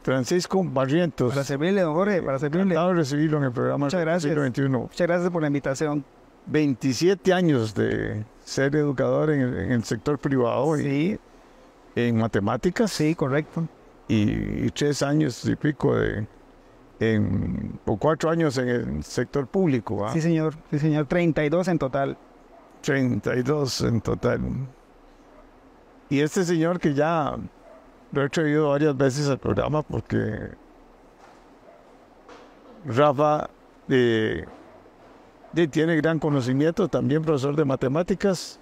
Francisco Barrientos. Para servirle, don Jorge, para servirle. Encantado de recibirlo en el programa. Muchas gracias. Siglo XXI. Muchas gracias por la invitación. 27 años de ser educador en el sector privado Sí, en matemáticas. sí, correcto. Y 3 años y pico o 4 años en el sector público. Sí, señor. 32 en total. 32 en total. Y este señor que ya lo he traído varias veces al programa porque Rafa tiene gran conocimiento, también profesor de matemáticas,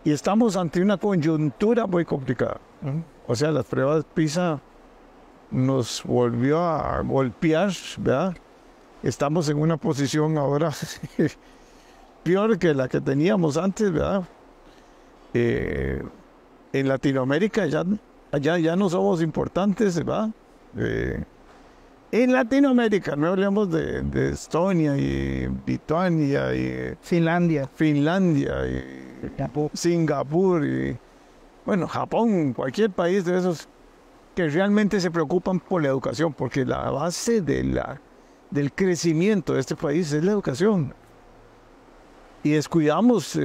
y estamos ante una coyuntura muy complicada. O sea, las pruebas PISA nos volvió a golpear, ¿verdad? Estamos en una posición ahora peor que la que teníamos antes, ¿verdad? En Latinoamérica ya no somos importantes, ¿verdad? En Latinoamérica, no hablemos de Estonia y Lituania y Finlandia. y Singapur y, bueno, Japón, cualquier país de esos que realmente se preocupan por la educación, porque la base del crecimiento de este país es la educación. Y descuidamos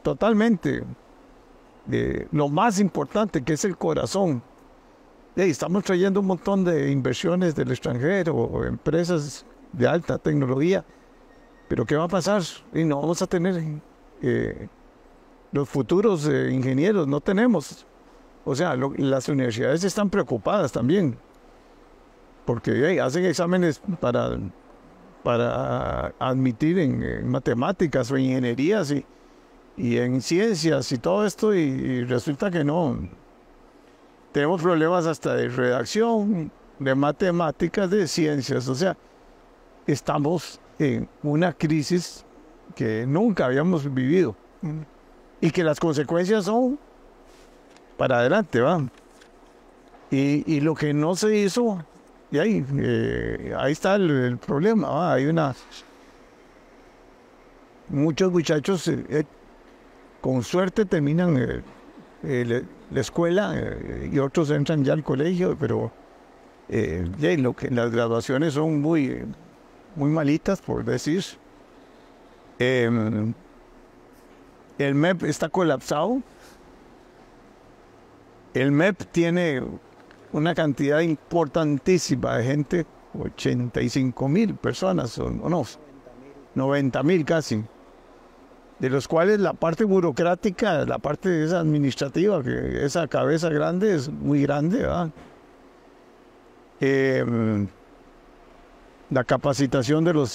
totalmente lo más importante, que es el corazón. Estamos trayendo un montón de inversiones del extranjero o empresas de alta tecnología, pero ¿qué va a pasar? Y no vamos a tener los futuros ingenieros, no tenemos. O sea, las universidades están preocupadas también, porque hacen exámenes para admitir en matemáticas o ingenierías y en ciencias y todo esto, y resulta que no. Tenemos problemas hasta de redacción, de matemáticas, de ciencias. O sea, estamos en una crisis que nunca habíamos vivido y que las consecuencias son para adelante, ¿va? Y lo que no se hizo, y ahí está el problema, ¿va? Hay muchos muchachos con suerte terminan la escuela y otros entran ya al colegio, pero las graduaciones son muy malitas, por decir. El MEP está colapsado. El MEP tiene una cantidad importantísima de gente, 85,000 personas, o no, 90,000 casi, de los cuales la parte burocrática, la parte esa administrativa, que esa cabeza grande es muy grande, ¿verdad? La capacitación de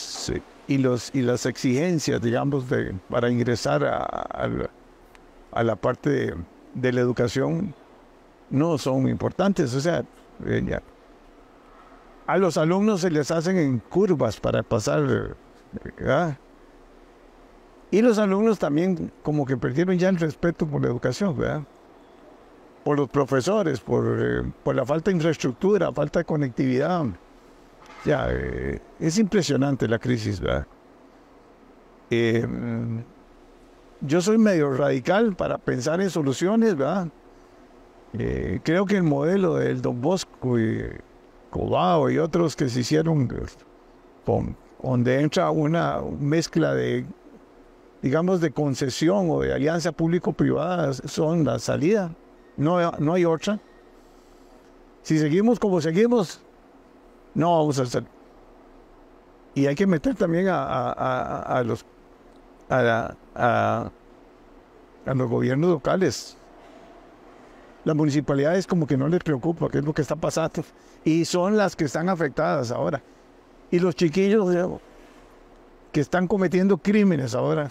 y las exigencias, digamos, para ingresar a la parte de la educación no son importantes. O sea, a los alumnos se les hacen en curvas para pasar, ¿verdad? Y los alumnos también como que perdieron ya el respeto por la educación, ¿verdad? Por los profesores, por la falta de infraestructura, falta de conectividad. Ya, es impresionante la crisis, ¿verdad? Yo soy medio radical para pensar en soluciones, ¿verdad? Creo que el modelo del Don Bosco y Cobao y otros que se hicieron, donde entra una mezcla de, digamos, de concesión o de alianza público-privada, son la salida. No hay otra. Si seguimos como seguimos, no vamos a hacer. Y hay que meter también a los gobiernos locales. Las municipalidades como que no les preocupa qué es lo que está pasando. Y son las que están afectadas ahora. Y los chiquillos que están cometiendo crímenes ahora.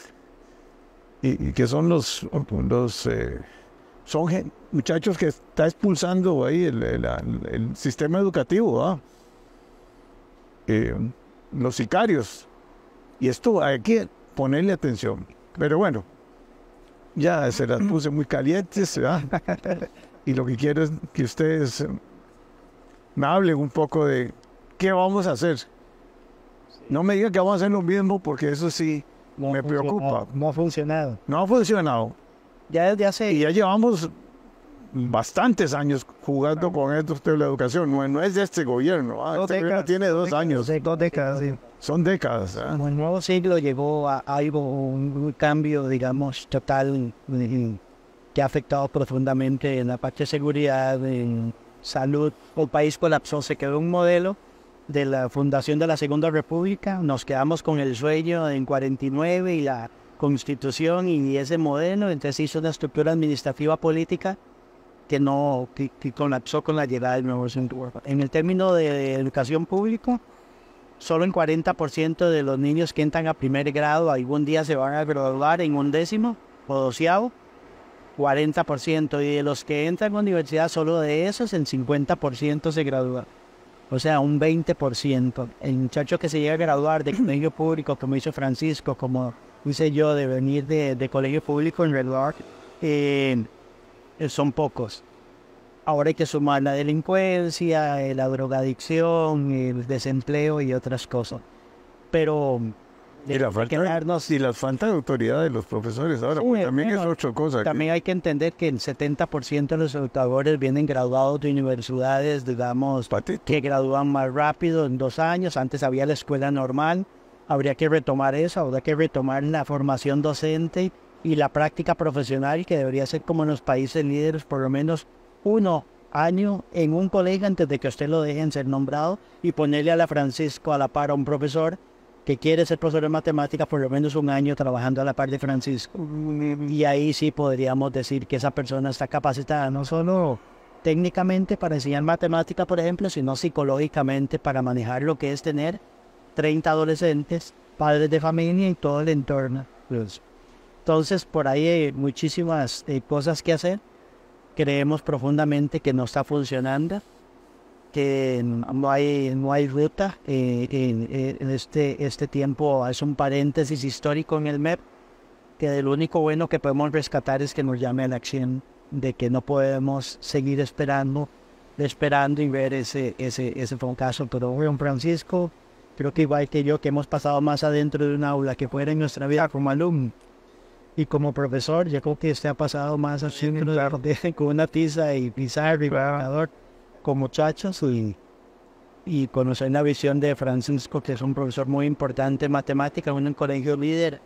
Y que son muchachos que está expulsando ahí el sistema educativo, ¿verdad? Los sicarios. Y esto hay que ponerle atención. Pero bueno, ya se las puse muy calientes, ¿verdad? Y lo que quiero es que ustedes me hablen un poco de qué vamos a hacer. No me digan que vamos a hacer lo mismo, porque eso sí me preocupa. No ha funcionado. No ha funcionado. Ya desde hace... Y ya llevamos bastantes años jugando con estos temas de la educación. No es de este gobierno. Este gobierno tiene 2 años. 2 décadas, sí. Son décadas. Como el nuevo siglo llegó a algo, un cambio, digamos, total, que ha afectado profundamente en la parte de seguridad, en salud. El país colapsó, se quedó un modelo de la fundación de la Segunda República. Nos quedamos con el sueño en 49 y la Constitución y ese modelo. Entonces hizo una estructura administrativa política que colapsó con la llegada del nuevo siglo. En el término de educación pública, solo en 40% de los niños que entran a primer grado algún día se van a graduar en 11º o 12º, 40%. Y de los que entran a la universidad, solo de esos, el 50% se gradúa. O sea, un 20%. El muchacho que se llega a graduar de colegio público, como hizo Francisco, como hice yo, de venir de colegio público en realidad, son pocos. Ahora hay que sumar la delincuencia, la drogadicción, el desempleo y otras cosas. Pero y la falta de autoridad de los profesores ahora, sí, también es otra cosa. También hay que entender que el 70% de los educadores vienen graduados de universidades, digamos, que gradúan más rápido, en 2 años. Antes había la escuela normal. Habría que retomar eso, habría que retomar la formación docente y la práctica profesional, que debería ser como en los países líderes, por lo menos 1 año en un colegio antes de que usted lo dejen ser nombrado, y ponerle a la Francisco a la par a un profesor que quiere ser profesor de matemáticas, por lo menos 1 año trabajando a la par de Francisco. Y ahí sí podríamos decir que esa persona está capacitada no solo técnicamente para enseñar matemáticas, por ejemplo, sino psicológicamente para manejar lo que es tener 30 adolescentes, padres de familia y todo el entorno. Entonces, por ahí hay muchísimas cosas que hacer. Creemos profundamente que no está funcionando, que no hay ruta. En este tiempo es un paréntesis histórico en el MEP, que del único bueno que podemos rescatar es que nos llame a la acción, de que no podemos seguir esperando y ver ese fracaso. Pero don Francisco, creo que igual que yo, que hemos pasado más adentro de un aula que fuera en nuestra vida como alumno y como profesor, yo creo que usted ha pasado más así con una tiza y pizarra y marcador con muchachos, y conocer la visión de Francisco, que es un profesor muy importante en matemáticas, un colegio líder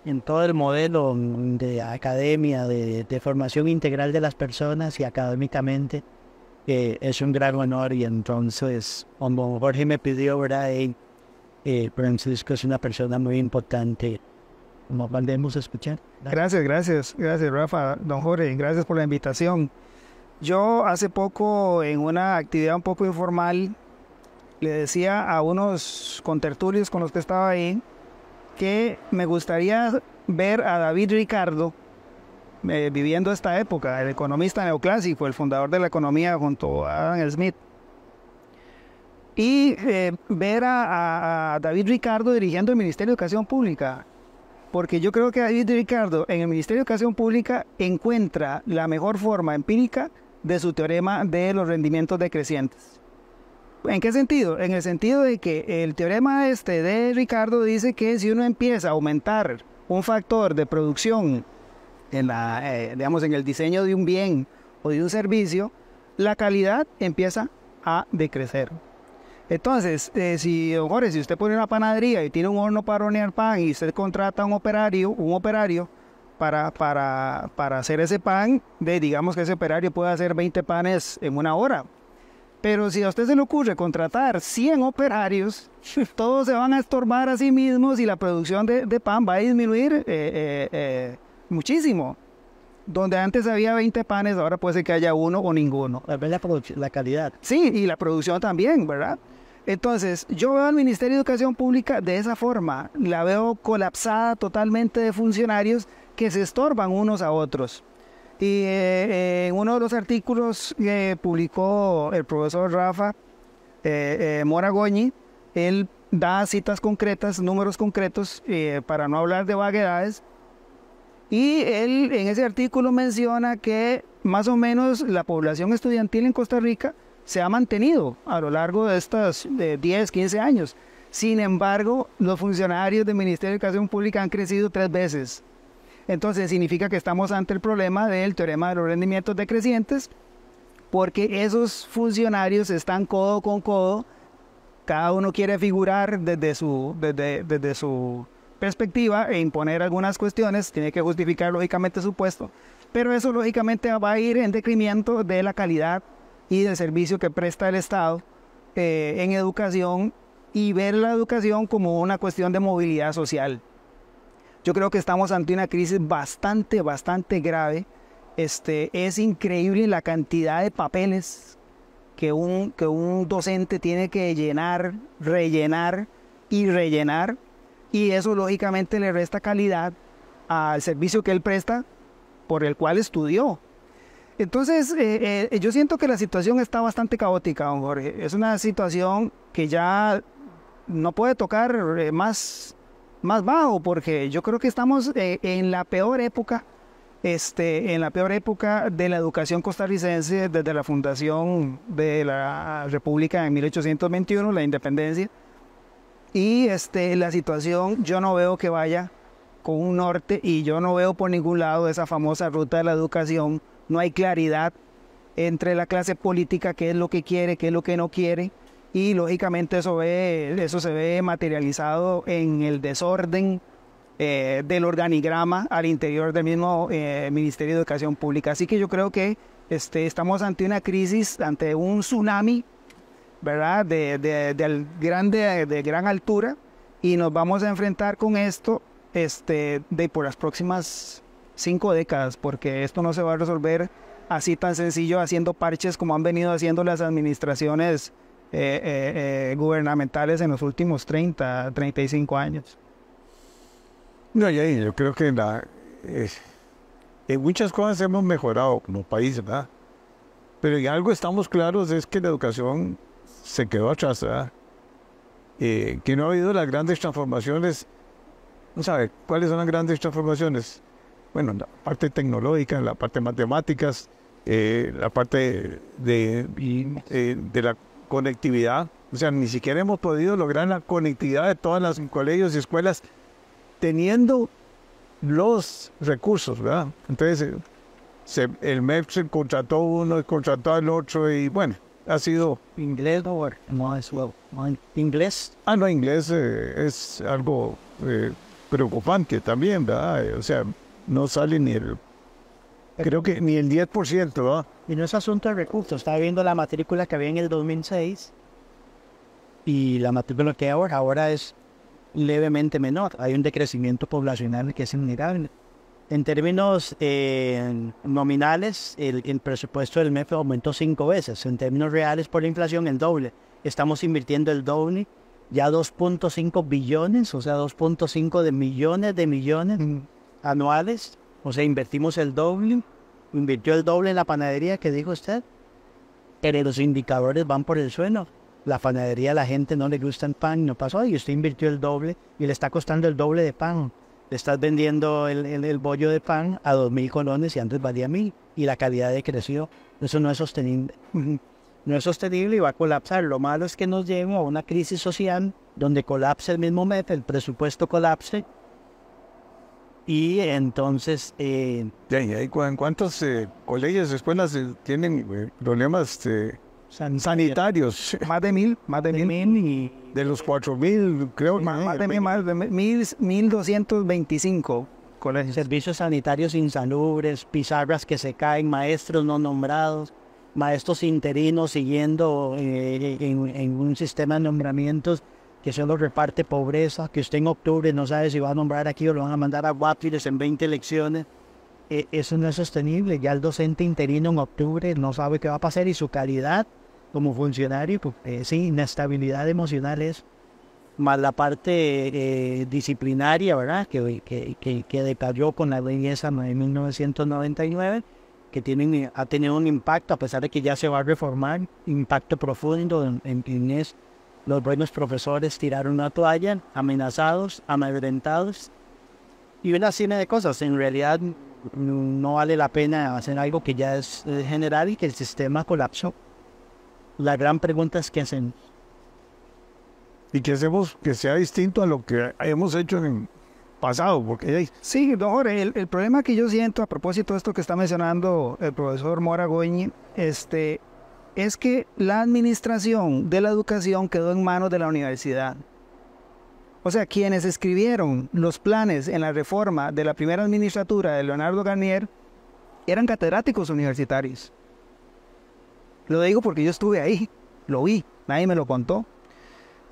en todo el modelo de academia, de formación integral de las personas y académicamente. Es un gran honor. Y entonces, como Jorge me pidió, ¿verdad? Francisco es una persona muy importante. Como mandemos a escuchar. Gracias, Rafa, don Jorge, gracias por la invitación. Yo hace poco, en una actividad un poco informal, le decía a unos contertulios con los que estaba ahí que me gustaría ver a David Ricardo viviendo esta época, el economista neoclásico, el fundador de la economía junto a Adam Smith, y ver a David Ricardo dirigiendo el Ministerio de Educación Pública, porque yo creo que David Ricardo en el Ministerio de Educación Pública encuentra la mejor forma empírica de su teorema de los rendimientos decrecientes. ¿En qué sentido? En el sentido de que el teorema de Ricardo dice que si uno empieza a aumentar un factor de producción en el diseño de un bien o de un servicio, la calidad empieza a decrecer. Entonces, si usted pone una panadería y tiene un horno para hornear pan y usted contrata un operario para hacer ese pan, digamos que ese operario puede hacer 20 panes en 1 hora. Pero si a usted se le ocurre contratar 100 operarios, todos se van a estorbar a sí mismos y la producción de pan va a disminuir muchísimo. Donde antes había 20 panes, ahora puede ser que haya 1 o ninguno. La calidad. Sí, y la producción también, ¿verdad? Entonces, yo veo al Ministerio de Educación Pública de esa forma. La veo colapsada totalmente de funcionarios que se estorban unos a otros. Y en uno de los artículos que publicó el profesor Rafa Moragoñi, él da citas concretas, números concretos, para no hablar de vaguedades. Y él en ese artículo menciona que más o menos la población estudiantil en Costa Rica se ha mantenido a lo largo de estos 10, 15 años. Sin embargo, los funcionarios del Ministerio de Educación Pública han crecido 3 veces. Entonces significa que estamos ante el problema del teorema de los rendimientos decrecientes, porque esos funcionarios están codo con codo, cada uno quiere figurar desde su perspectiva e imponer algunas cuestiones, tiene que justificar lógicamente su puesto, pero eso lógicamente va a ir en decremento de la calidad y del servicio que presta el Estado en educación, y ver la educación como una cuestión de movilidad social. Yo creo que estamos ante una crisis bastante grave. Es increíble la cantidad de papeles que un docente tiene que llenar, rellenar y rellenar, y eso lógicamente le resta calidad al servicio que él presta, por el cual estudió. Entonces, yo siento que la situación está bastante caótica, don Jorge. Es una situación que ya no puede tocar más bajo, porque yo creo que estamos en la peor época, en la peor época de la educación costarricense desde la fundación de la República en 1821, la independencia. Y la situación yo no veo que vaya con un norte, y yo no veo por ningún lado esa famosa ruta de la educación. No hay claridad entre la clase política, qué es lo que quiere, qué es lo que no quiere, y lógicamente eso se ve materializado en el desorden del organigrama al interior del mismo Ministerio de Educación Pública. Así que yo creo que estamos ante una crisis, ante un tsunami, ¿verdad?, de gran altura, y nos vamos a enfrentar con esto por las próximas 5 décadas, porque esto no se va a resolver así tan sencillo haciendo parches como han venido haciendo las administraciones gubernamentales en los últimos 35 años. No, yo creo que en muchas cosas hemos mejorado como país, ¿verdad? Pero en algo estamos claros, es que la educación se quedó atrás, ¿verdad? Que no ha habido las grandes transformaciones. ¿No sabe cuáles son las grandes transformaciones? Bueno, la parte tecnológica, la parte de matemáticas, la parte de la conectividad. O sea, ni siquiera hemos podido lograr la conectividad de todos los colegios y escuelas teniendo los recursos, ¿verdad? Entonces, el MEP se contrató uno, contrató al otro, y bueno, ha sido... ¿Inglés o no es well? ¿Inglés? No, inglés es algo preocupante también, ¿verdad? O sea, no sale creo que ni el 10%, ¿verdad? Y no es asunto de recursos. Estaba viendo la matrícula que había en el 2006 y la matrícula que hay ahora es levemente menor. Hay un decrecimiento poblacional que es innegable. En términos nominales, el presupuesto del MEP aumentó 5 veces. En términos reales, por la inflación, el doble. Estamos invirtiendo el doble, ya 2.5 billones, o sea, 2.5 de millones anuales. O sea, invertimos el doble. Invirtió el doble en la panadería, que dijo usted. Pero los indicadores van por el suelo. La panadería, a la gente no le gusta el pan, no pasó, y usted invirtió el doble y le está costando el doble de pan. Le estás vendiendo el bollo de pan a 2.000 colones y antes valía 1.000, y la calidad decreció. Eso no es sostenible. No es sostenible y va a colapsar. Lo malo es que nos lleva a una crisis social donde colapse el mismo MEP, el presupuesto colapse, y entonces... ¿Cuántos colegios, escuelas tienen problemas sanitarios? Más de 1.000. Y de los 4.000, creo. Más de 1.225 colegios. Servicios sanitarios insalubres, pizarras que se caen, maestros no nombrados, maestros interinos siguiendo en un sistema de nombramientos que solo reparte pobreza, que usted en octubre no sabe si va a nombrar aquí o lo van a mandar a Guapiles en 20 elecciones. Eso no es sostenible. Ya el docente interino en octubre no sabe qué va a pasar, y su calidad como funcionario, pues, sí, inestabilidad emocional es, más la parte disciplinaria, ¿verdad? Que decayó con la ley esa de 1999, que ha tenido un impacto, a pesar de que ya se va a reformar, impacto profundo en eso. Los buenos profesores tiraron una toalla, amenazados, amedrentados, y una serie de cosas. En realidad no vale la pena hacer algo que ya es general y que el sistema colapsó. La gran pregunta es ¿qué hacemos? ¿Y qué hacemos que sea distinto a lo que hemos hecho pasado, porque... Sí, don Jorge, el problema que yo siento a propósito de esto que está mencionando el profesor Mora Goñi, es que la administración de la educación quedó en manos de la universidad. O sea, quienes escribieron los planes en la reforma de la primera administratura de Leonardo Garnier eran catedráticos universitarios. Lo digo porque yo estuve ahí, lo vi, nadie me lo contó.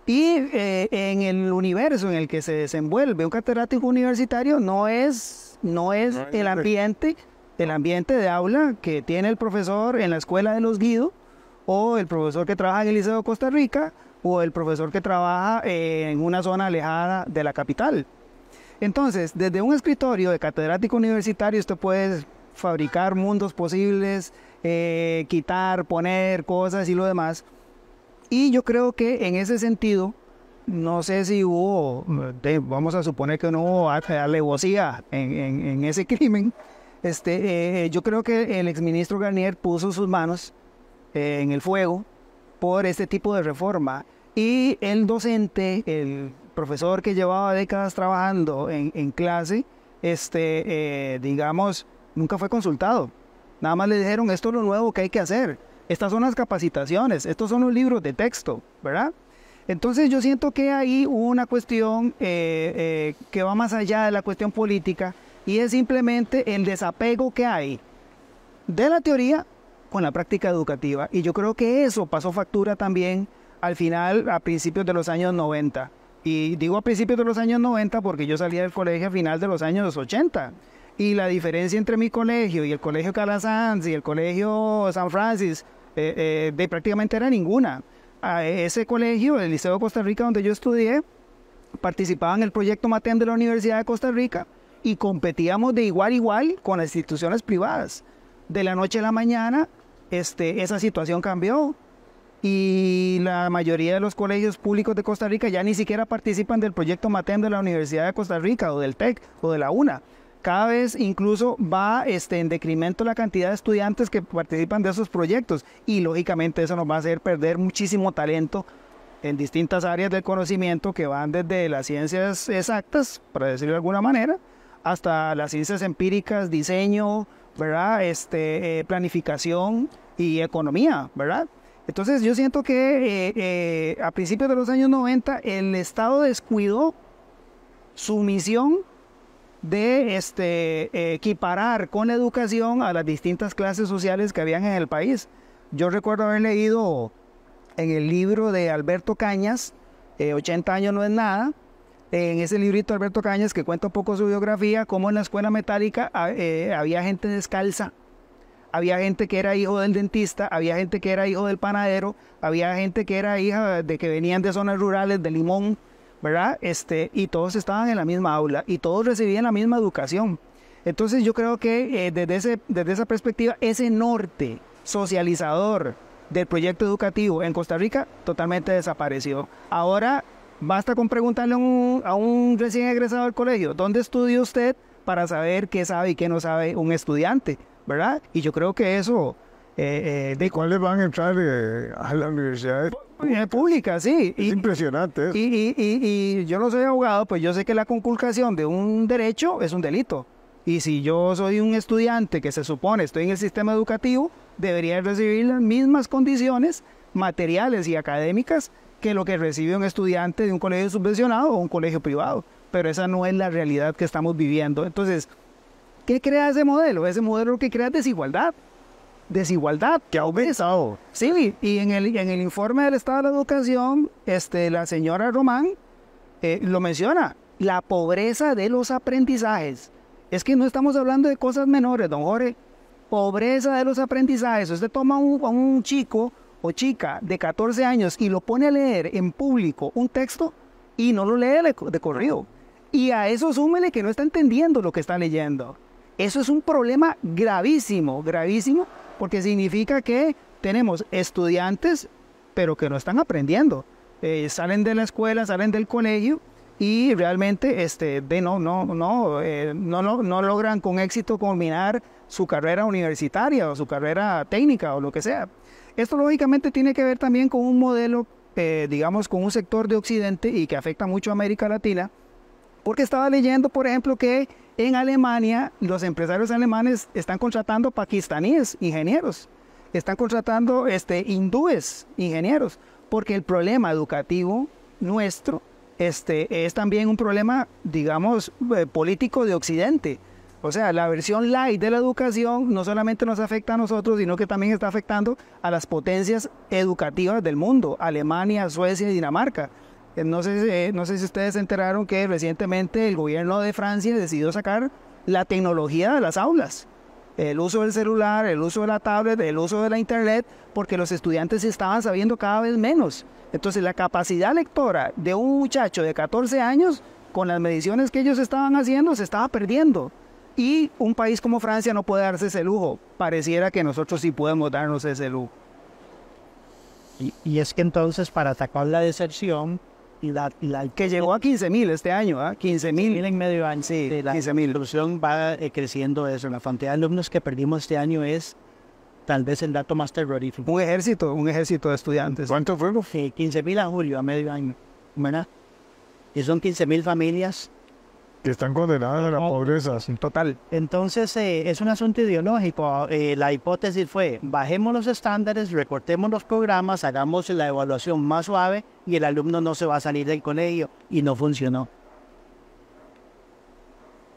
Y en el universo en el que se desenvuelve un catedrático universitario no es el ambiente de aula que tiene el profesor en la escuela de los Guido, o el profesor que trabaja en el Liceo de Costa Rica, o el profesor que trabaja en una zona alejada de la capital. Entonces, desde un escritorio de catedrático universitario usted puede fabricar mundos posibles, quitar, poner cosas y lo demás. Y yo creo que en ese sentido, no sé si hubo, vamos a suponer que no hubo alevosía en ese crimen, yo creo que el exministro Garnier puso sus manos en el fuego por este tipo de reforma. Y el docente, el profesor que llevaba décadas trabajando en clase, digamos, nunca fue consultado. Nada más le dijeron, esto es lo nuevo que hay que hacer. Estas son las capacitaciones, estos son los libros de texto, ¿verdad? Entonces yo siento que ahí hubo una cuestión que va más allá de la cuestión política, y es simplemente el desapego que hay de la teoría con la práctica educativa. Y yo creo que eso pasó factura también al final, a principios de los años 90. Y digo a principios de los años 90 porque yo salí del colegio a final de los años 80. Y la diferencia entre mi colegio y el colegio Calasanz y el colegio San Francis prácticamente era ninguna. A ese colegio, el Liceo de Costa Rica, donde yo estudié, participaba en el proyecto MATEM de la Universidad de Costa Rica y competíamos de igual a igual con las instituciones privadas. De la noche a la mañana, esa situación cambió y la mayoría de los colegios públicos de Costa Rica ya ni siquiera participan del proyecto MATEM de la Universidad de Costa Rica o del TEC o de la UNA. Cada vez incluso va en decremento la cantidad de estudiantes que participan de esos proyectos, y lógicamente eso nos va a hacer perder muchísimo talento en distintas áreas del conocimiento que van desde las ciencias exactas, para decirlo de alguna manera, hasta las ciencias empíricas, diseño, ¿verdad? Planificación y economía, ¿verdad? Entonces yo siento que a principios de los años 90 el Estado descuidó su misión de equiparar con la educación a las distintas clases sociales que habían en el país. Yo recuerdo haber leído en el libro de Alberto Cañas, 80 años no es nada, en ese librito de Alberto Cañas, que cuenta un poco su biografía, cómo en la escuela metálica había gente descalza, había gente que era hijo del dentista, había gente que era hijo del panadero, había gente que era hija de que venían de zonas rurales, de Limón, ¿verdad? Y todos estaban en la misma aula y todos recibían la misma educación. Entonces yo creo que desde esa perspectiva, ese norte socializador del proyecto educativo en Costa Rica totalmente desapareció. Ahora basta con preguntarle a un recién egresado del colegio, ¿dónde estudió usted?, para saber qué sabe y qué no sabe un estudiante, ¿verdad? Y yo creo que eso... ¿De cuáles van a entrar a la universidad pública? Sí. Es impresionante eso. Y yo no soy abogado, pues yo sé que la conculcación de un derecho es un delito. Y si yo soy un estudiante que se supone estoy en el sistema educativo, debería recibir las mismas condiciones materiales y académicas que lo que recibe un estudiante de un colegio subvencionado o un colegio privado. Pero esa no es la realidad que estamos viviendo. Entonces, ¿qué crea ese modelo? Ese modelo lo que crea es desigualdad que ha aumentado. Sí, y en el informe del Estado de la Educación, la señora Román lo menciona, la pobreza de los aprendizajes. Es que no estamos hablando de cosas menores, don Jorge. Pobreza de los aprendizajes. Usted toma a un chico o chica de 14 años y lo pone a leer en público un texto y no lo lee de corrido. Y a eso súmele que no está entendiendo lo que está leyendo. Eso es un problema gravísimo, gravísimo, porque significa que tenemos estudiantes, pero que no están aprendiendo. Salen de la escuela, salen del colegio y realmente no logran con éxito culminar su carrera universitaria o su carrera técnica o lo que sea. Esto lógicamente tiene que ver también con un modelo, digamos, con un sector de Occidente y que afecta mucho a América Latina, Porque estaba leyendo, por ejemplo, que en Alemania los empresarios alemanes están contratando pakistaníes ingenieros, están contratando hindúes ingenieros, porque el problema educativo nuestro es también un problema, digamos, político de Occidente. O sea, la versión light de la educación no solamente nos afecta a nosotros, sino que también está afectando a las potencias educativas del mundo, Alemania, Suecia y Dinamarca. No sé si ustedes se enteraron que recientemente el gobierno de Francia decidió sacar la tecnología de las aulas. El uso del celular, el uso de la tablet, el uso de la internet, porque los estudiantes estaban sabiendo cada vez menos. Entonces la capacidad lectora de un muchacho de 14 años, con las mediciones que ellos estaban haciendo, se estaba perdiendo. Y un país como Francia no puede darse ese lujo. Pareciera que nosotros sí podemos darnos ese lujo. Y es que entonces para atacar la deserción que llegó a 15.000 este año, 15.000 en medio año. Sí, la 15.000. deserción va creciendo eso. La cantidad de alumnos que perdimos este año es tal vez el dato más terrorífico. Un ejército de estudiantes. ¿Cuánto fue? 15.000 a julio, a medio año, ¿verdad? Y son 15.000 familias que están condenadas a la pobreza. Total. Entonces es un asunto ideológico. La hipótesis fue, bajemos los estándares, recortemos los programas, hagamos la evaluación más suave y el alumno no se va a salir del colegio. Y no funcionó.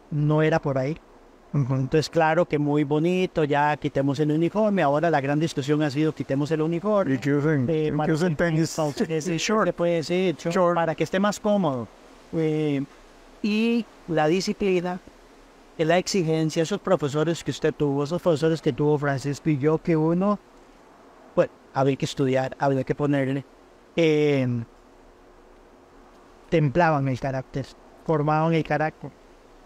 No era por ahí. Entonces, claro que muy bonito, ya quitemos el uniforme. Ahora la gran discusión ha sido quitemos el uniforme. Y que usen tenis. Se puede decir, short, para que esté más cómodo. Y la disciplina, la exigencia, esos profesores que usted tuvo, esos profesores que tuvo Francisco y yo, que uno, pues, había que estudiar, había que ponerle, templaban el carácter, formaban el carácter.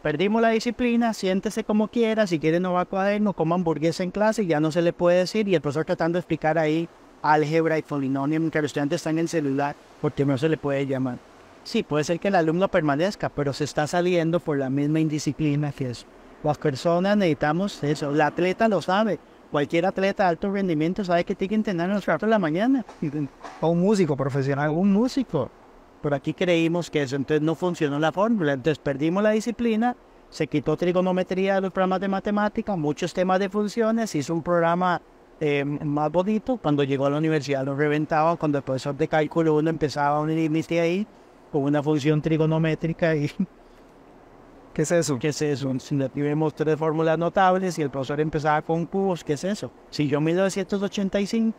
Perdimos la disciplina, siéntese como quiera, si quiere no va a cuaderno, coma hamburguesa en clase, ya no se le puede decir, y el profesor tratando de explicar ahí álgebra y polinomio, mientras los estudiantes están en el celular, porque no se le puede llamar. Sí, puede ser que el alumno permanezca, pero se está saliendo por la misma indisciplina que es. Las personas necesitamos eso. El atleta lo sabe. Cualquier atleta de alto rendimiento sabe que tiene que entrenar a las 4 de la mañana. O un músico profesional. Un músico. Por aquí creímos que eso. Entonces no funcionó la fórmula. Entonces perdimos la disciplina. Se quitó trigonometría de los programas de matemática. Muchos temas de funciones. Hizo un programa más bonito. Cuando llegó a la universidad lo reventaba. Cuando el profesor de cálculo 1 empezaba un límite ahí con una función trigonométrica y... ¿Qué es eso? ¿Qué es eso? Si vemos 3 fórmulas notables y el profesor empezaba con cubos, ¿qué es eso? Si yo en 1985,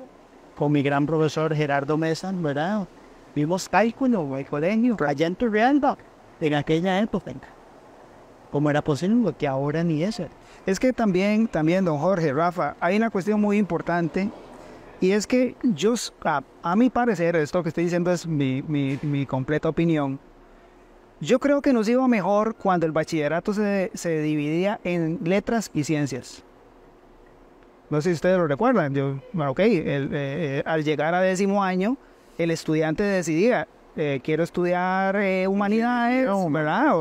con mi gran profesor Gerardo Mesa, ¿verdad? Vimos cálculo en el colegio, allá en Turrialba, en aquella época. ¿Cómo era posible? Que ahora ni eso. Es que también, don Jorge, Rafa, hay una cuestión muy importante. Y es que yo, a mi parecer, esto que estoy diciendo es mi completa opinión, yo creo que nos iba mejor cuando el bachillerato se dividía en letras y ciencias. No sé si ustedes lo recuerdan. Al llegar a 10º año, el estudiante decidía, quiero estudiar humanidades, ¿verdad?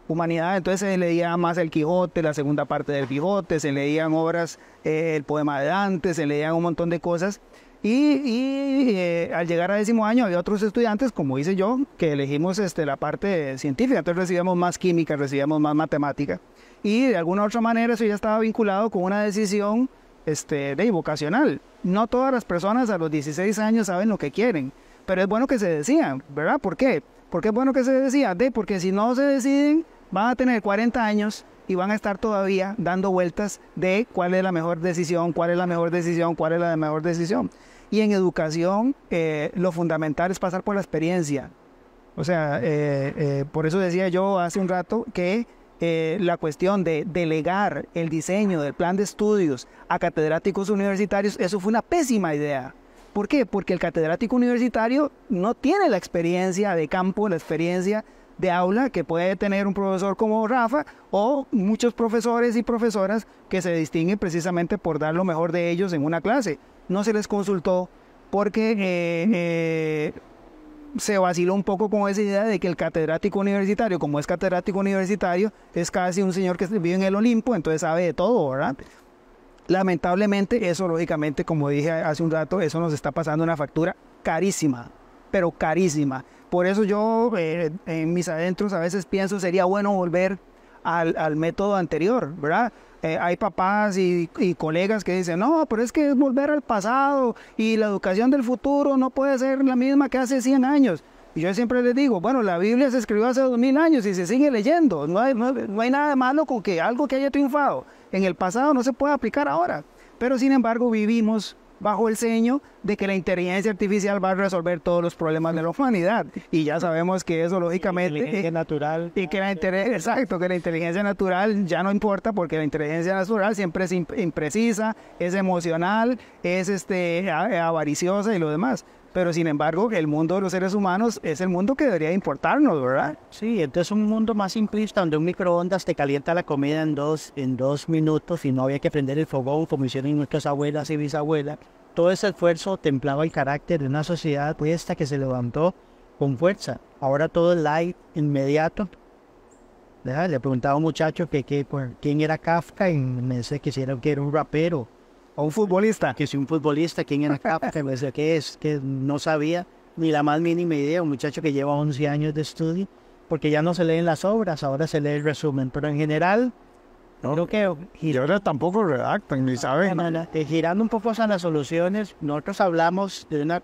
Humanidades, entonces se leía más el Quijote, la segunda parte del Quijote, se leían obras, el poema de Dante, se leían un montón de cosas. Y al llegar a 10º año había otros estudiantes, como hice yo, que elegimos la parte científica, entonces recibíamos más química, recibíamos más matemática. Y de alguna u otra manera eso ya estaba vinculado con una decisión vocacional. No todas las personas a los 16 años saben lo que quieren, pero es bueno que se decidan, ¿verdad? ¿Por qué? ¿Por qué es bueno que se decidan? Porque si no se deciden, van a tener 40 años y van a estar todavía dando vueltas de cuál es la mejor decisión, cuál es la mejor decisión, cuál es la mejor decisión. Y en educación lo fundamental es pasar por la experiencia. O sea, por eso decía yo hace un rato que la cuestión de delegar el diseño del plan de estudios a catedráticos universitarios, eso fue una pésima idea. ¿Por qué? Porque el catedrático universitario no tiene la experiencia de campo, la experiencia de aula que puede tener un profesor como Rafa o muchos profesores y profesoras que se distinguen precisamente por dar lo mejor de ellos en una clase. No se les consultó porque se vaciló un poco con esa idea de que el catedrático universitario, como es catedrático universitario, es casi un señor que vive en el Olimpo, entonces sabe de todo, ¿verdad? Lamentablemente eso, lógicamente, como dije hace un rato, eso nos está pasando una factura carísima. pero carísima. Por eso yo en mis adentros a veces pienso sería bueno volver al método anterior, ¿verdad? Hay papás y colegas que dicen, no, pero es que es volver al pasado y la educación del futuro no puede ser la misma que hace 100 años. Y yo siempre les digo, bueno, la Biblia se escribió hace 2000 años y se sigue leyendo. No hay nada de malo con que algo que haya triunfado en el pasado no se puede aplicar ahora. Pero sin embargo vivimos bajo el seño de que la inteligencia artificial va a resolver todos los problemas de la humanidad. Y ya sabemos que eso lógicamente... Inteligencia natural. Y que exacto, que la inteligencia natural ya no importa porque la inteligencia natural siempre es imprecisa, es emocional, es avariciosa y lo demás. Pero sin embargo, el mundo de los seres humanos es el mundo que debería importarnos, ¿verdad? Sí, entonces un mundo más simplista donde un microondas te calienta la comida en dos minutos y no había que prender el fogón como hicieron nuestras abuelas y bisabuelas. Todo ese esfuerzo templaba el carácter de una sociedad puesta que se levantó con fuerza. Ahora todo es light, inmediato. Le preguntaba a un muchacho quién era Kafka y me decía que era un rapero. O un futbolista. Que si un futbolista, ¿quién era Kafka? Me decía que no sabía ni la más mínima idea. Un muchacho que lleva 11 años de estudio, porque ya no se leen las obras, ahora se lee el resumen. Pero en general, No, creo que... y ahora tampoco redactan ni saben. Girando un poco a las soluciones, nosotros hablamos de una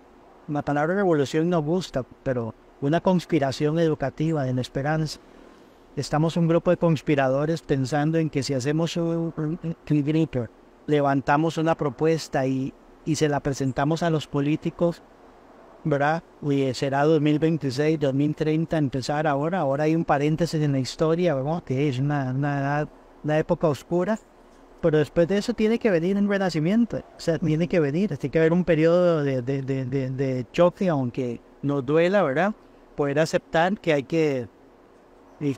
palabra revolución nos gusta, pero una conspiración educativa de la esperanza. Estamos un grupo de conspiradores pensando en que si hacemos un grito, levantamos una propuesta y se la presentamos a los políticos, ¿verdad? Y será 2026, 2030, empezar ahora. Ahora hay un paréntesis en la historia, ¿verdad? Que es una época oscura, pero después de eso tiene que venir un renacimiento. O sea, tiene que haber un periodo de choque, aunque nos duela, ¿verdad? Poder aceptar que hay que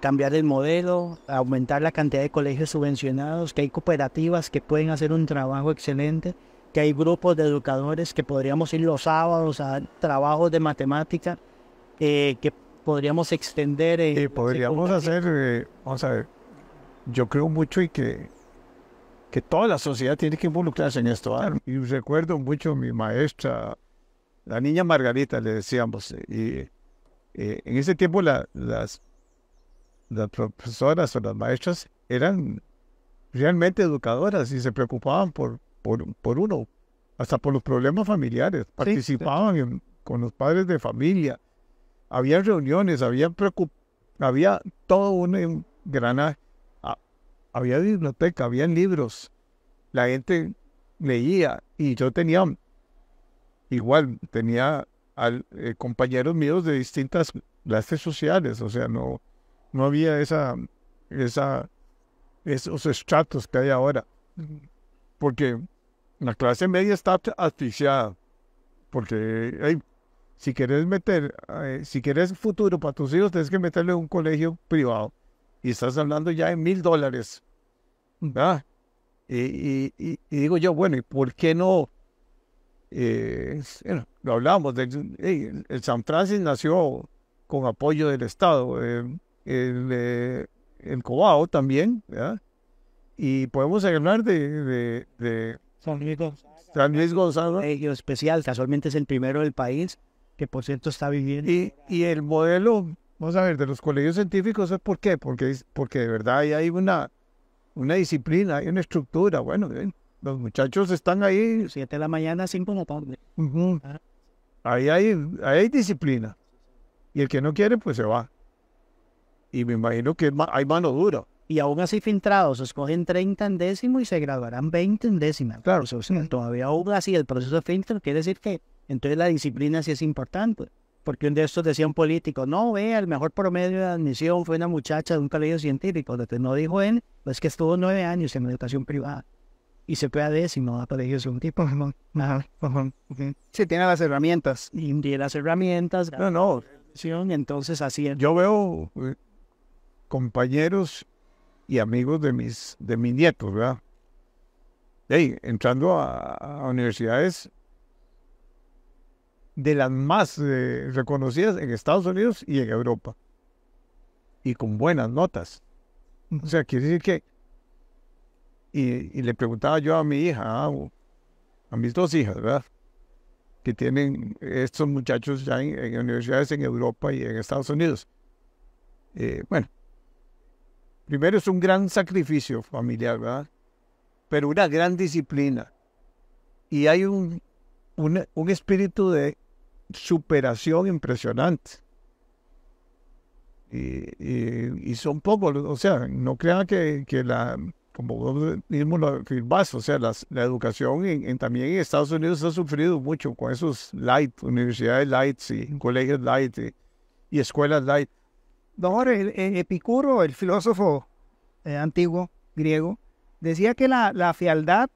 cambiar el modelo, aumentar la cantidad de colegios subvencionados, que hay cooperativas que pueden hacer un trabajo excelente, que hay grupos de educadores que podríamos ir los sábados a trabajos de matemática, que podríamos extender. Podríamos hacer, vamos a ver, yo creo mucho y que toda la sociedad tiene que involucrarse en esto. Y recuerdo mucho a mi maestra, la niña Margarita, le decíamos, y en ese tiempo las profesoras o las maestras eran realmente educadoras y se preocupaban por uno, hasta por los problemas familiares. Participaban con los padres de familia. Había reuniones, había todo un engranaje. Había biblioteca, había libros. La gente leía y yo tenía compañeros míos de distintas clases sociales, o sea, no había esos estratos que hay ahora, porque la clase media está asfixiada, porque si quieres futuro para tus hijos, tienes que meterle en un colegio privado, y estás hablando ya de $1000, ¿verdad? Y digo yo, bueno, ¿y por qué no? Lo hablamos, el San Francisco nació con apoyo del Estado, el Cobao también, ¿verdad? Y podemos hablar de San Luis Gonzaga. Especial, casualmente es el primero del país que por cierto está viviendo. Y el modelo, vamos a ver, de los colegios científicos, ¿es por qué? Porque de verdad ahí hay una disciplina, hay una estructura. Bueno, los muchachos están ahí. 7 de la mañana, 5 de la tarde. Ahí hay disciplina. Y el que no quiere, pues se va. Y me imagino que hay mano dura. Y aún así filtrados, escogen 30 en décimo y se graduarán 20 en décima. Claro, o sea, todavía aún así el proceso de filtro quiere decir que entonces la disciplina sí es importante. Porque un de estos decía un político, no, vea, el mejor promedio de admisión fue una muchacha de un colegio científico. Lo que no dijo él, pues que estuvo 9 años en educación privada. Y se fue a décimo a colegio científico. Sí, tiene las herramientas. Y las herramientas. No. Entonces así es. Yo veo compañeros y amigos de mis nietos, ¿verdad? Entrando a universidades de las más reconocidas en Estados Unidos y en Europa. Y con buenas notas. O sea, quiere decir que... Y le preguntaba yo a mi hija, a mis 2 hijas, ¿verdad? que tienen estos muchachos ya en universidades en Europa y en Estados Unidos. Bueno, primero es un gran sacrificio familiar, ¿verdad? Pero una gran disciplina. Y hay un espíritu de superación impresionante. Y son pocos, o sea, no crean que como vos mismo lo afirmás, o sea, la educación también en Estados Unidos ha sufrido mucho con esos light, universidades light, y colegios light y escuelas light. Don Jorge, Epicuro, el filósofo antiguo griego, decía que la fealdad,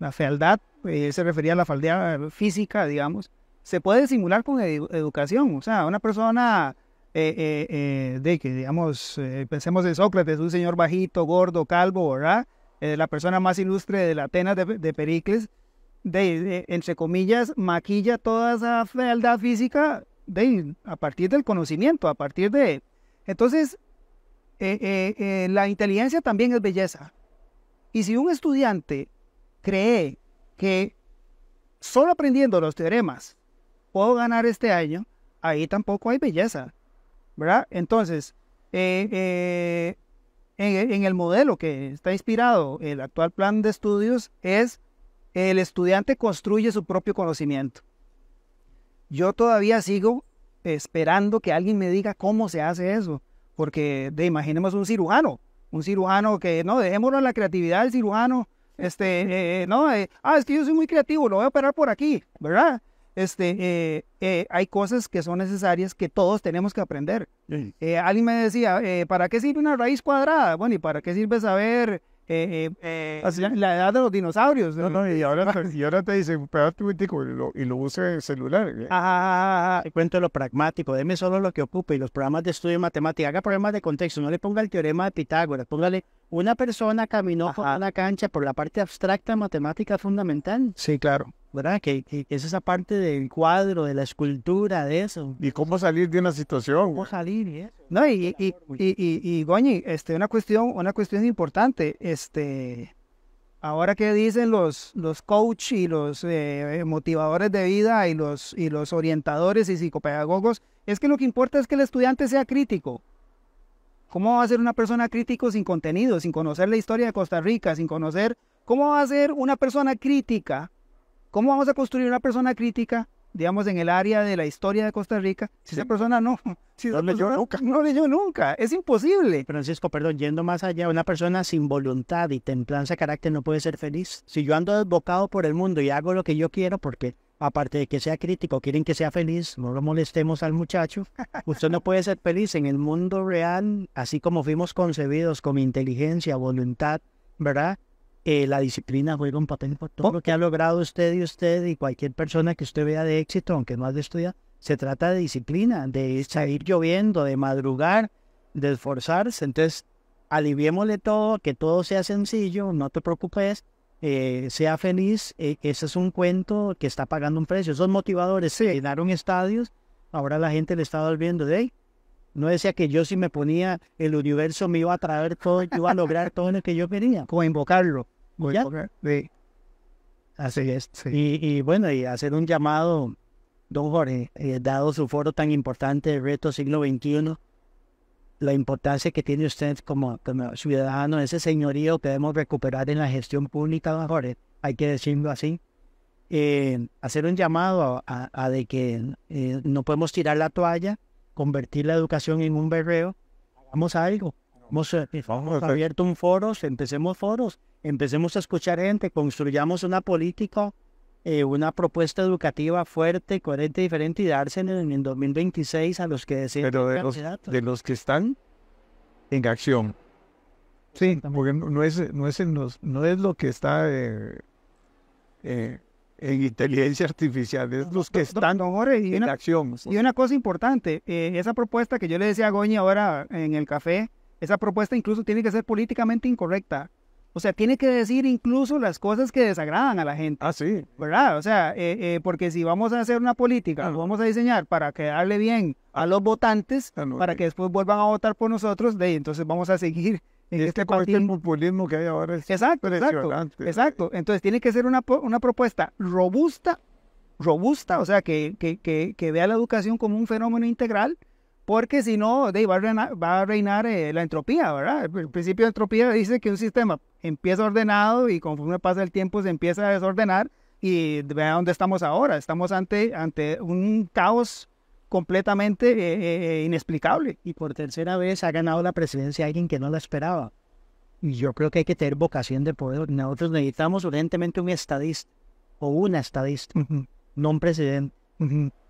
se refería a la fealdad física, digamos, se puede simular con educación. O sea, una persona pensemos en Sócrates, un señor bajito, gordo, calvo, ¿verdad? La persona más ilustre de la Atenas de Pericles, entre comillas, maquilla toda esa fealdad física a partir del conocimiento, a partir de... Entonces, la inteligencia también es belleza. Y si un estudiante cree que solo aprendiendo los teoremas puedo ganar este año, ahí tampoco hay belleza, ¿verdad? Entonces, en el modelo que está inspirado el actual plan de estudios es el estudiante construye su propio conocimiento. Yo todavía sigo esperando que alguien me diga cómo se hace eso, porque imaginemos un cirujano que, no, dejémoslo a la creatividad del cirujano, es que yo soy muy creativo, lo voy a operar por aquí, ¿verdad? Hay cosas que son necesarias que todos tenemos que aprender. Alguien me decía, ¿para qué sirve una raíz cuadrada? Bueno, ¿y para qué sirve saber la edad de los dinosaurios? No, y ahora te dicen, espérate un momentico, y lo usa en el celular. Te cuento lo pragmático, deme solo lo que ocupe y los programas de estudio de matemática, haga programas de contexto, no le ponga el teorema de Pitágoras, póngale, una persona caminó por una cancha por la parte abstracta de matemática fundamental. Sí, claro. ¿Verdad? Que es esa parte del cuadro, de la escultura, de eso. ¿Y cómo salir de una situación? ¿Cómo salir y eso? No, y Goñi, una cuestión importante, ahora que dicen los coach y los motivadores de vida y los orientadores y psicopedagogos, es que lo que importa es que el estudiante sea crítico. ¿Cómo va a ser una persona crítico sin contenido, sin conocer la historia de Costa Rica, sin conocer cómo va a ser una persona crítica? ¿Cómo vamos a construir una persona crítica, digamos, en el área de la historia de Costa Rica, si esa persona no leyó nunca? Es imposible. Francisco, perdón, yendo más allá, una persona sin voluntad y templanza de carácter no puede ser feliz. Si yo ando desbocado por el mundo y hago lo que yo quiero, porque aparte de que sea crítico, quieren que sea feliz, no lo molestemos al muchacho, usted no puede ser feliz en el mundo real, así como fuimos concebidos con inteligencia, voluntad, ¿verdad? La disciplina juega un papel por todo lo que ha logrado usted y cualquier persona que usted vea de éxito, aunque no has de estudiar. Se trata de disciplina, de salir lloviendo, de madrugar, de esforzarse. Entonces, aliviémosle todo, que todo sea sencillo, no te preocupes, sea feliz. Ese es un cuento que está pagando un precio. Esos motivadores se llenaron estadios, ahora la gente le está volviendo de ahí. No decía que yo si me ponía el universo me iba a traer todo, yo iba a lograr todo lo que yo quería. Como invocarlo. Sí. Así es. Sí. Y bueno, y hacer un llamado, don Jorge, dado su foro tan importante de Reto Siglo XXI, la importancia que tiene usted como ciudadano, ese señorío que debemos recuperar en la gestión pública, don Jorge, hay que decirlo así. Hacer un llamado a de que no podemos tirar la toalla, convertir la educación en un berreo, hagamos algo. Hemos abierto un foros, empecemos a escuchar gente, construyamos una política, una propuesta educativa fuerte, coherente, diferente y dársela en el 2026 a los que deseen. Pero de los que están en acción. Sí, porque no es lo que está en inteligencia artificial, es los que están en acción. Y una cosa importante, esa propuesta que yo le decía a Goñi ahora en el café, esa propuesta incluso tiene que ser políticamente incorrecta. O sea, tiene que decir incluso las cosas que desagradan a la gente. Ah, sí. ¿Verdad? O sea, porque si vamos a hacer una política, lo vamos a diseñar para quedarle bien a los votantes, para que después vuelvan a votar por nosotros, entonces vamos a seguir en este populismo que hay ahora es exacto. Entonces tiene que ser una propuesta robusta robusta, o sea, que vea la educación como un fenómeno integral, porque si no, va a reinar la entropía, ¿verdad? El principio de entropía dice que un sistema empieza ordenado y conforme pasa el tiempo se empieza a desordenar, y vea dónde estamos ahora. Estamos ante un caos completamente inexplicable. Y por tercera vez ha ganado la presidencia alguien que no la esperaba. Y yo creo que hay que tener vocación de poder. Nosotros necesitamos urgentemente un estadista o una estadista, no un presidente.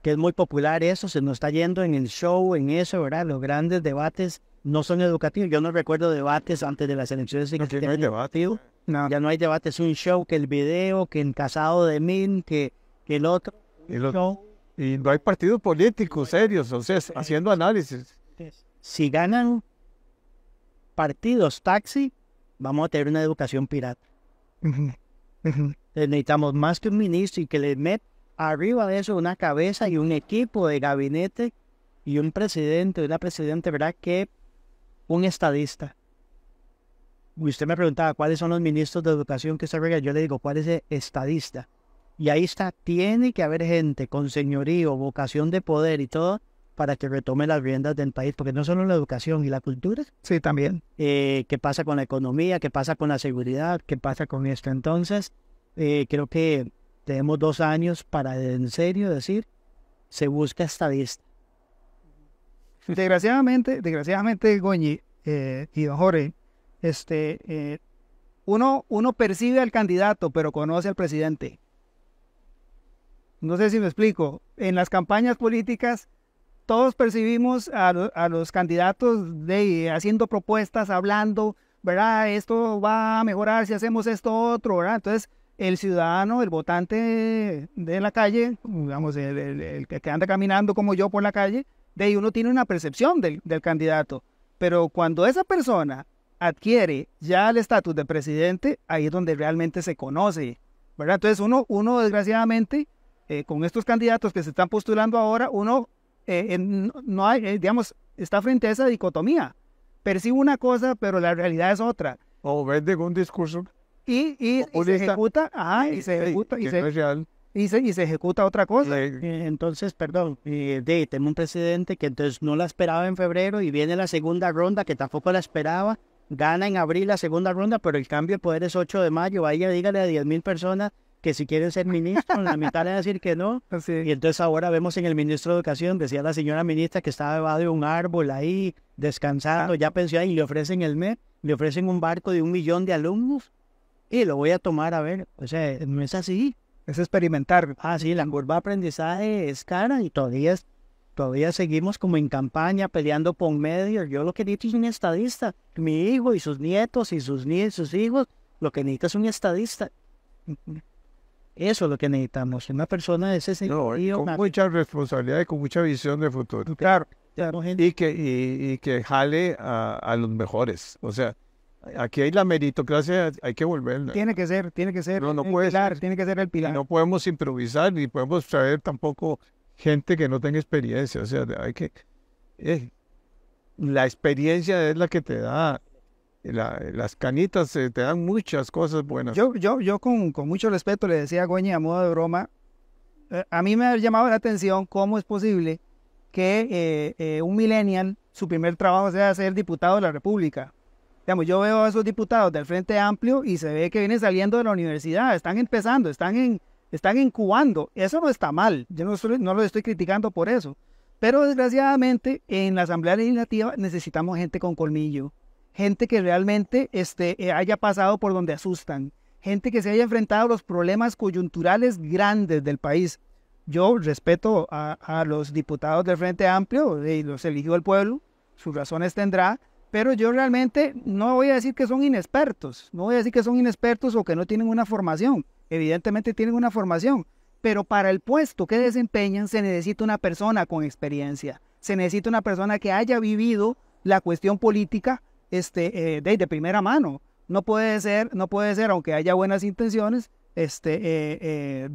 Que es muy popular eso, se nos está yendo en el show, en eso, ¿verdad? Los grandes debates no son educativos. Yo no recuerdo debates antes de las elecciones. No hay debate. No. Ya no hay debate, es un show, que el video, que el casado de Min, que el otro. Y no hay partidos políticos serios, o sea, haciendo análisis. Si ganan partidos taxi, vamos a tener una educación pirata. Necesitamos más que un ministro y que le meta arriba de eso una cabeza y un equipo de gabinete y un presidente, una presidenta, ¿verdad? Que un estadista. Usted me preguntaba cuáles son los ministros de educación que se regan. Yo le digo, ¿cuál es el estadista? Y ahí está, tiene que haber gente con señorío, vocación de poder y todo para que retome las riendas del país, porque no solo la educación y la cultura. Sí, también. ¿Qué pasa con la economía? ¿Qué pasa con la seguridad? ¿Qué pasa con esto? Entonces, creo que tenemos 2 años para en serio decir, se busca estadista. Desgraciadamente, Goñi y don Jorge, uno percibe al candidato, pero conoce al presidente. No sé si me explico. En las campañas políticas, todos percibimos a los candidatos haciendo propuestas, hablando, ¿verdad? Esto va a mejorar si hacemos esto otro, ¿verdad? Entonces, el ciudadano, el votante de la calle, digamos, el que anda caminando como yo por la calle, de ahí uno tiene una percepción del candidato. Pero cuando esa persona adquiere ya el estatus de presidente, ahí es donde realmente se conoce, ¿verdad? Entonces uno desgraciadamente, con estos candidatos que se están postulando ahora, uno no hay, digamos, está frente a esa dicotomía. Percibe una cosa, pero la realidad es otra. O vende un discurso y se ejecuta, y se ejecuta, y se ejecuta otra cosa. Entonces, perdón, tenemos un presidente que entonces no la esperaba en febrero y viene la segunda ronda que tampoco la esperaba, gana en abril la segunda ronda, pero el cambio de poder es 8 de mayo, vaya, dígale a 10,000 personas que si quieren ser ministros, la mitad le va a decir que no. Sí. Y entonces ahora vemos en el ministro de Educación, decía la señora ministra que estaba debajo de un árbol ahí, descansando, ya pensó ahí, y le ofrecen el MEP, le ofrecen un barco de 1 millón de alumnos, y lo voy a tomar a ver, o sea, no es así. Es experimentar. Sí, la curva de aprendizaje es cara y todavía seguimos como en campaña, peleando por medio. Yo lo que necesito es un estadista. Mi hijo y sus nietos y sus hijos, lo que necesito es un estadista. Eso es lo que necesitamos, una persona de ese sentido. Con mucha responsabilidad y con mucha visión de futuro. Claro. Y que jale a los mejores. O sea, aquí hay la meritocracia, hay que volverla. Tiene que ser no puede pilar, ser. tiene que ser el pilar. No podemos improvisar, ni podemos traer tampoco gente que no tenga experiencia. O sea, hay que... la experiencia es la que te da... las canitas te dan muchas cosas buenas. Yo con mucho respeto le decía a Goñi a modo de broma, a mí me ha llamado la atención cómo es posible que un millennial, su primer trabajo sea ser diputado de la República. Digamos, yo veo a esos diputados del Frente Amplio y se ve que vienen saliendo de la universidad, están empezando, están incubando. Eso no está mal, yo no lo estoy criticando por eso. Pero desgraciadamente en la Asamblea Legislativa necesitamos gente con colmillo, gente que realmente haya pasado por donde asustan, gente que se haya enfrentado a los problemas coyunturales grandes del país. Yo respeto a los diputados del Frente Amplio, los eligió el pueblo, sus razones tendrá, pero yo realmente no voy a decir que son inexpertos, o que no tienen una formación. Evidentemente tienen una formación, pero para el puesto que desempeñan se necesita una persona con experiencia, se necesita una persona que haya vivido la cuestión política de primera mano. No puede ser, aunque haya buenas intenciones, que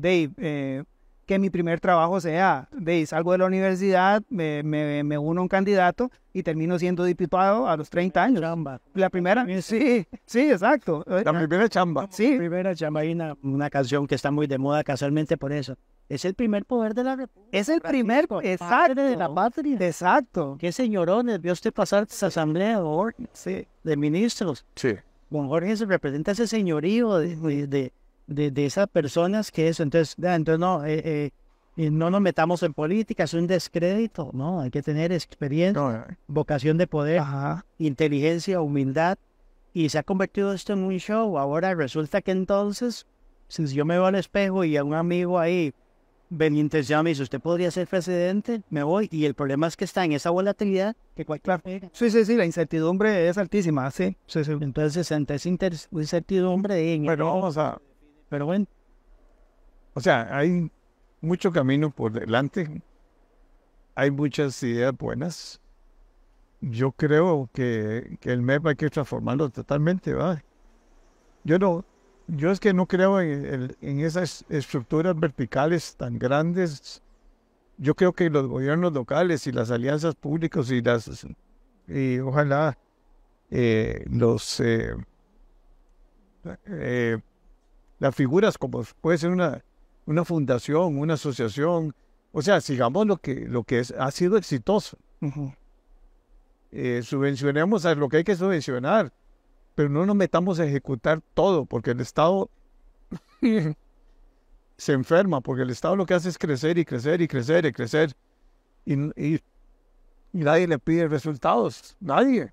que mi primer trabajo sea, salgo de la universidad, me uno a un candidato y termino siendo diputado a los 30 años. Chamba. La primera, sí, exacto. La primera chamba. Sí. Primera chamba, hay una canción que está muy de moda casualmente por eso. Es el primer poder de la República. Es el primer, exacto. De la patria. Exacto. Qué señorones, vio usted pasar esa asamblea de ministros. Sí. Don Jorge se representa ese señorío de esas personas que eso. Entonces no, no nos metamos en política, es un descrédito. No, hay que tener experiencia, vocación de poder, inteligencia, humildad. Y se ha convertido esto en un show. Ahora resulta que entonces, si yo me veo al espejo y a un amigo ahí benintenciado me dice, ¿usted podría ser presidente? Me voy. Y el problema es que está en esa volatilidad que cualquier... Sí, la incertidumbre es altísima, sí. Entonces, ante esa incertidumbre... Pero bueno. O sea, hay mucho camino por delante. Hay muchas ideas buenas. Yo creo que el MEP hay que transformarlo totalmente, ¿va? Yo es que no creo en esas estructuras verticales tan grandes. Yo creo que los gobiernos locales y las alianzas públicas y ojalá las figuras como puede ser una fundación, una asociación, o sea, sigamos lo que ha sido exitoso. Subvencionemos a lo que hay que subvencionar, pero no nos metamos a ejecutar todo, porque el Estado se enferma, porque el Estado lo que hace es crecer y crecer y crecer y crecer, y nadie le pide resultados, nadie.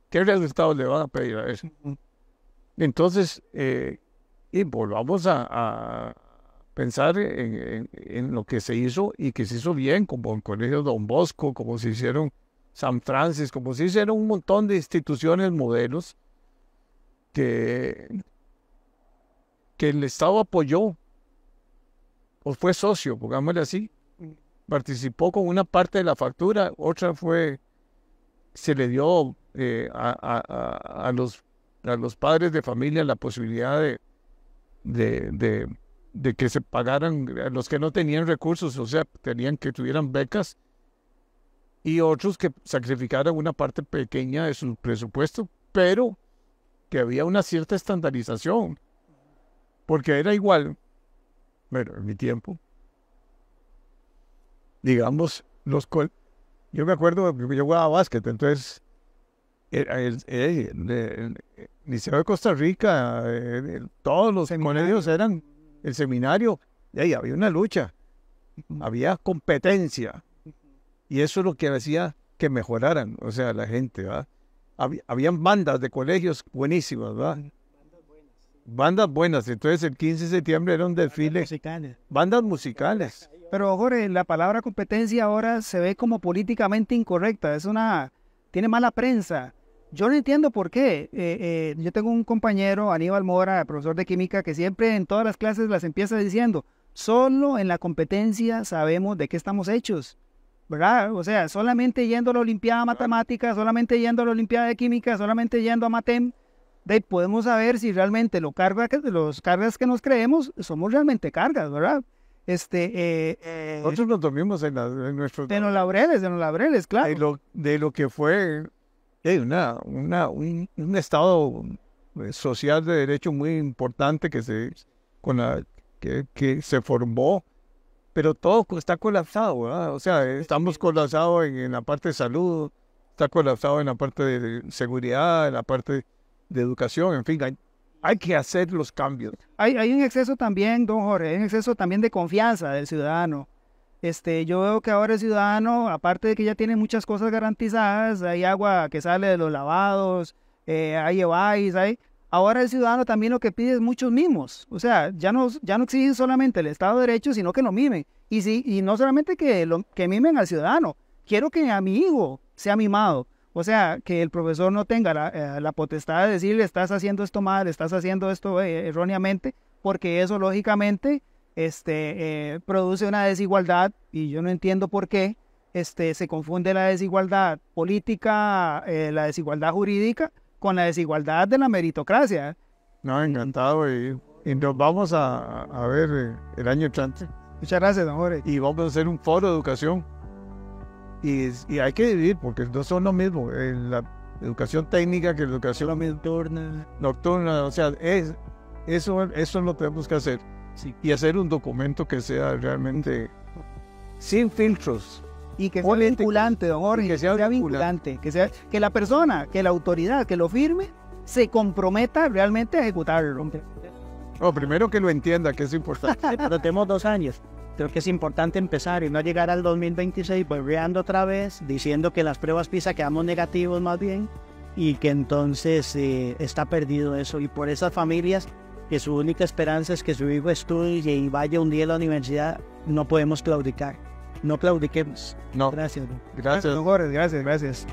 ¿Qué resultados le van a pedir a eso? Entonces, y volvamos a pensar en lo que se hizo y que se hizo bien, como el Colegio Don Bosco, como se hicieron San Francisco, como se hicieron un montón de instituciones modelos que el Estado apoyó o fue socio, pongámosle así, participó con una parte de la factura, otra se le dio a los padres de familia la posibilidad de que se pagaran a los que no tenían recursos, o sea, tuvieran becas, y otros que sacrificaran una parte pequeña de su presupuesto, pero que había una cierta estandarización, porque era igual, bueno, en mi tiempo, digamos, yo me acuerdo que yo jugaba básquet, entonces el Liceo de Costa Rica, todos los colegios eran el seminario, y había una lucha, había competencia, y eso es lo que hacía que mejoraran, o sea, la gente, ¿verdad? Habían bandas de colegios buenísimas, ¿verdad? Bandas buenas. Entonces el 15 de septiembre era un desfile. Bandas musicales. Pero Jorge, la palabra competencia ahora se ve como políticamente incorrecta. Tiene mala prensa. Yo no entiendo por qué. Yo tengo un compañero, Aníbal Mora, profesor de química, que siempre en todas las clases las empieza diciendo, solo en la competencia sabemos de qué estamos hechos, ¿verdad? O sea, solamente yendo a la Olimpiada de Matemáticas, solamente yendo a la Olimpiada de Química, solamente yendo a Matem, podemos saber si realmente los cargas que nos creemos somos realmente cargas, ¿verdad? Nosotros nos dormimos en nuestros... De los laureles, claro. De lo que fue un estado social de derecho muy importante que se formó, pero todo está colapsado, ¿verdad? O sea, estamos colapsados en la parte de salud, está colapsado en la parte de seguridad, en la parte de educación, en fin, hay que hacer los cambios. Hay un exceso también, don Jorge, hay un exceso también de confianza del ciudadano. Yo veo que ahora el ciudadano, aparte de que ya tiene muchas cosas garantizadas, hay agua que sale de los lavados, hay EVAIS, ahora el ciudadano también lo que pide es muchos mimos. O sea, ya no exigen solamente el Estado de Derecho, sino que lo mimen. Y no solamente que mimen al ciudadano, quiero que a mi hijo sea mimado. O sea, que el profesor no tenga la potestad de decirle, estás haciendo esto mal, estás haciendo esto erróneamente, porque eso lógicamente produce una desigualdad, y yo no entiendo por qué se confunde la desigualdad política, la desigualdad jurídica, con la desigualdad de la meritocracia. No, encantado, y nos vamos a ver el año entrante. Muchas gracias, don Jorge. Y vamos a hacer un foro de educación. Y hay que dividir, porque no son lo mismo. La educación técnica que la educación nocturna. O sea, eso lo tenemos que hacer. Sí. Y hacer un documento que sea realmente sin filtros. Y que sea vinculante, don Jorge. Que sea vinculante. Que la persona, que la autoridad que lo firme, se comprometa realmente a ejecutarlo. No, primero que lo entienda, que es importante. Pero tenemos 2 años. Creo que es importante empezar y no llegar al 2026 volviendo otra vez, diciendo que las pruebas PISA quedamos negativos más bien, y que entonces está perdido eso. Y por esas familias que su única esperanza es que su hijo estudie y vaya un día a la universidad, no podemos claudicar. No claudiquemos. No. Gracias. Gracias. Don Jorge, gracias.